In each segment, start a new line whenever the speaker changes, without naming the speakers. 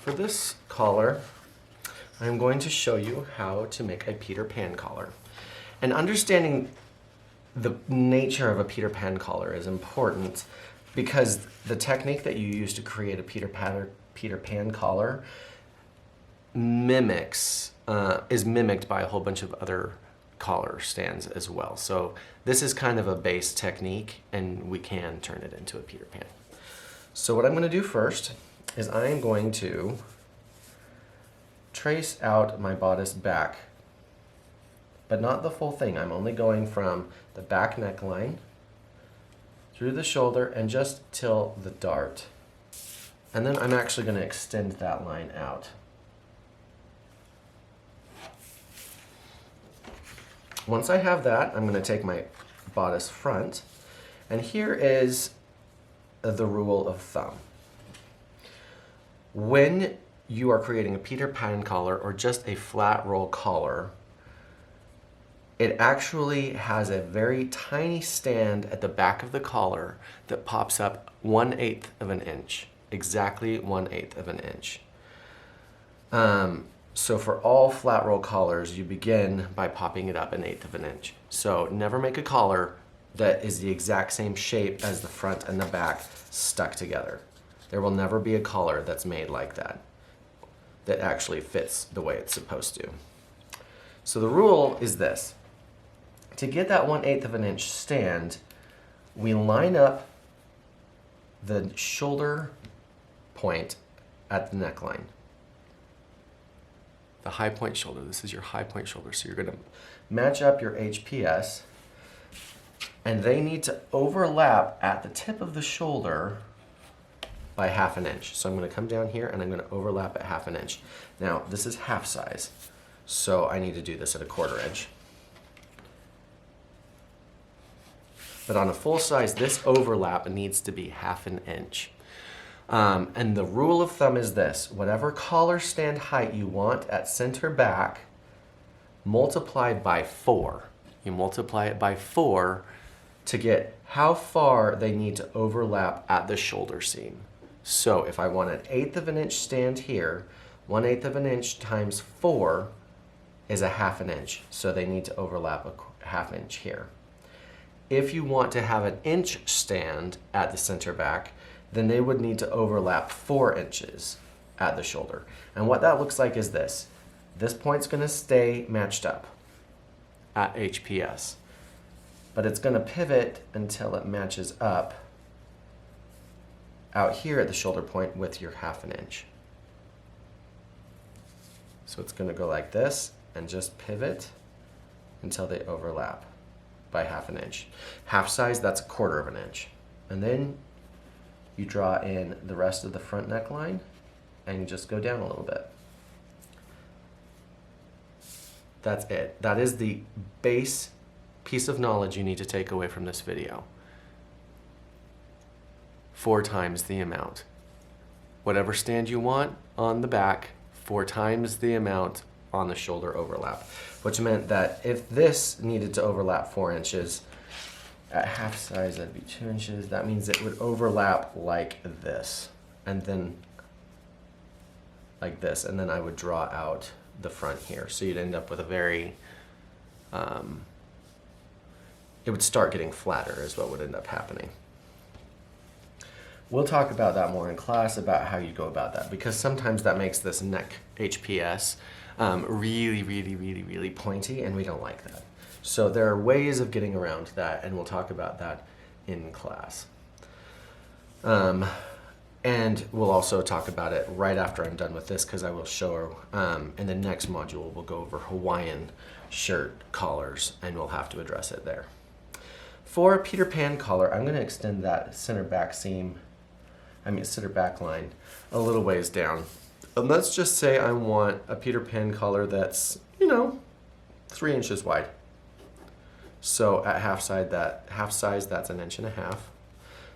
for this collar, I'm going to show you how to make a Peter Pan collar. And understanding the nature of a Peter Pan collar is important because the technique that you use to create a Peter Pan collar is mimicked by a whole bunch of other collar stands as well. So this is kind of a base technique, and we can turn it into a Peter Pan. So what I'm going to do first is I'm going to trace out my bodice back, but not the full thing. I'm only going from the back neckline through the shoulder and just till the dart. And then I'm actually going to extend that line out. Once I have that, I'm going to take my bodice front, and here is the rule of thumb. When you are creating a Peter Pan collar or just a flat roll collar, it actually has a very tiny stand at the back of the collar that pops up 1/8 of an inch, exactly 1/8 of an inch. So for all flat roll collars, you begin by popping it up 1/8 of an inch. So never make a collar that is the exact same shape as the front and the back stuck together. There will never be a collar that's made like that, that actually fits the way it's supposed to. So the rule is this. To get that 1/8 of an inch stand, we line up the shoulder point at the neckline. The high point shoulder, this is your high point shoulder. So you're gonna match up your HPS, and they need to overlap at the tip of the shoulder by 1/2 inch. So I'm gonna come down here and I'm gonna overlap at 1/2 inch. Now, this is half size, so I need to do this at 1/4 inch. But on a full size, this overlap needs to be 1/2 inch. And the rule of thumb is this: whatever collar stand height you want at center back, multiply by 4. You multiply it by 4 to get how far they need to overlap at the shoulder seam. So if I want an 1/8 of an inch stand here, 1/8 of an inch times 4 is 1/2 inch. So they need to overlap a 1/2 inch here. If you want to have an inch stand at the center back, then they would need to overlap 4 inches at the shoulder. And what that looks like is this. This point's gonna stay matched up at HPS, but it's gonna pivot until it matches up out here at the shoulder point with your 1/2 inch. So it's gonna go like this and just pivot until they overlap by 1/2 inch. Half size, that's 1/4 inch. And then you draw in the rest of the front neckline and you just go down a little bit. That's it. That is the base piece of knowledge you need to take away from this video. 4 times the amount. Whatever stand you want on the back, 4 times the amount on the shoulder overlap. Which meant that if this needed to overlap 4 inches, at half size that'd be 2 inches. That means it would overlap like this, and then like this, and then I would draw out the front here. So you'd end up with a very, it would start getting flatter is what would end up happening. We'll talk about that more in class, about how you go about that, because sometimes that makes this neck HPS really pointy, and we don't like that. So there are ways of getting around that, and we'll talk about that in class. And we'll also talk about it right after I'm done with this, because I will show in the next module we'll go over Hawaiian shirt collars, and we'll have to address it there. For a Peter Pan collar, I'm going to extend that center back line a little ways down. And let's just say I want a Peter Pan collar that's, 3 inches wide. So at half size, that's 1.5 inches.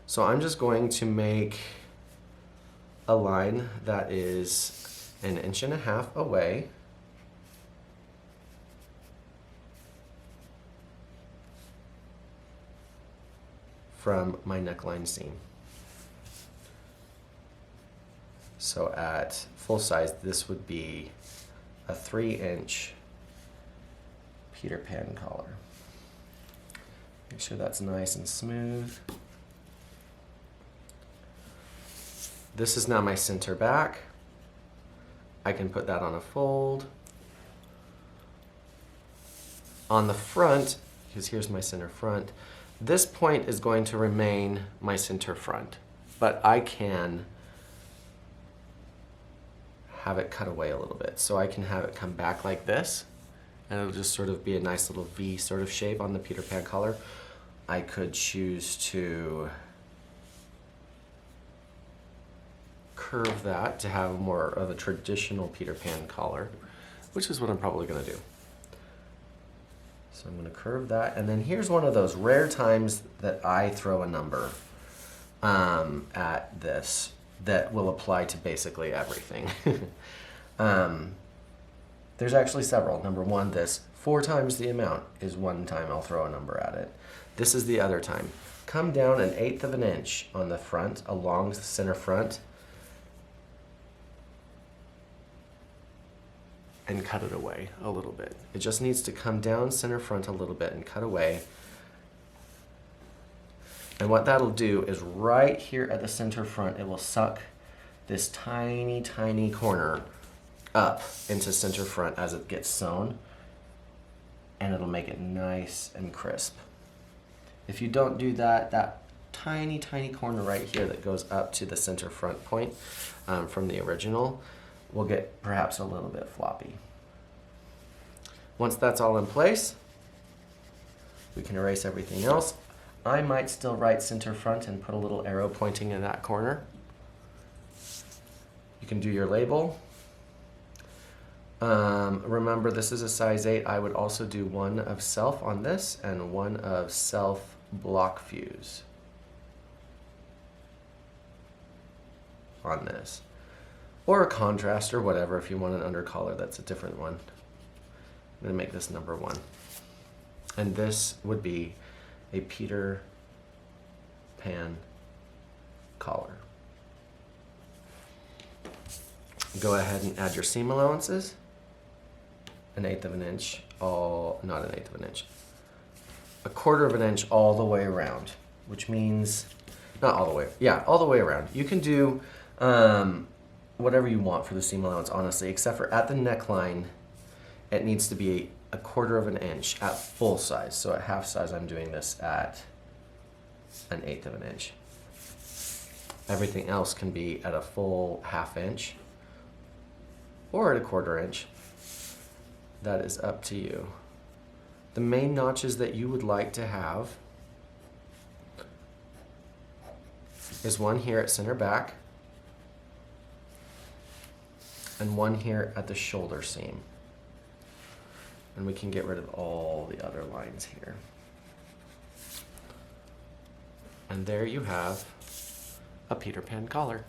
So I'm just going to make a line that is 1.5 inches away from my neckline seam. So at full size, this would be a 3-inch Peter Pan collar. Make sure that's nice and smooth. This is now my center back. I can put that on a fold. On the front, because here's my center front, this point is going to remain my center front, but I can have it cut away a little bit. So I can have it come back like this, and it'll just sort of be a nice little V sort of shape on the Peter Pan collar. I could choose to curve that to have more of a traditional Peter Pan collar, which is what I'm probably gonna do. So I'm gonna curve that, and then here's one of those rare times that I throw a number at this that will apply to basically everything. There's actually several. Number one, this 4 times the amount is one time I'll throw a number at it. This is the other time. Come down 1/8 of an inch on the front, along the center front, and cut it away a little bit. It just needs to come down center front a little bit and cut away. And what that'll do is right here at the center front, it will suck this tiny, tiny corner up into center front as it gets sewn, and it'll make it nice and crisp. If you don't do that, that tiny, tiny corner right here that goes up to the center front point from the original will get perhaps a little bit floppy. Once that's all in place, we can erase everything else. I might still write center front and put a little arrow pointing in that corner. You can do your label. Remember, this is a size 8. I would also do 1 of self on this and 1 of self block fuse on this. Or a contrast or whatever if you want an undercollar, that's a different one. I'm gonna make this number 1. And this would be a Peter Pan collar. Go ahead and add your seam allowances. 1/8 of an inch, not 1/8 of an inch. 1/4 of an inch all the way around, which means, not all the way, yeah, all the way around. You can do whatever you want for the seam allowance, honestly, except for at the neckline, it needs to be 1/4 of an inch at full size. So at half size, I'm doing this at 1/8 of an inch. Everything else can be at a full 1/2 inch or at 1/4 inch. That is up to you. The main notches that you would like to have is one here at center back and one here at the shoulder seam. And we can get rid of all the other lines here. And there you have a Peter Pan collar.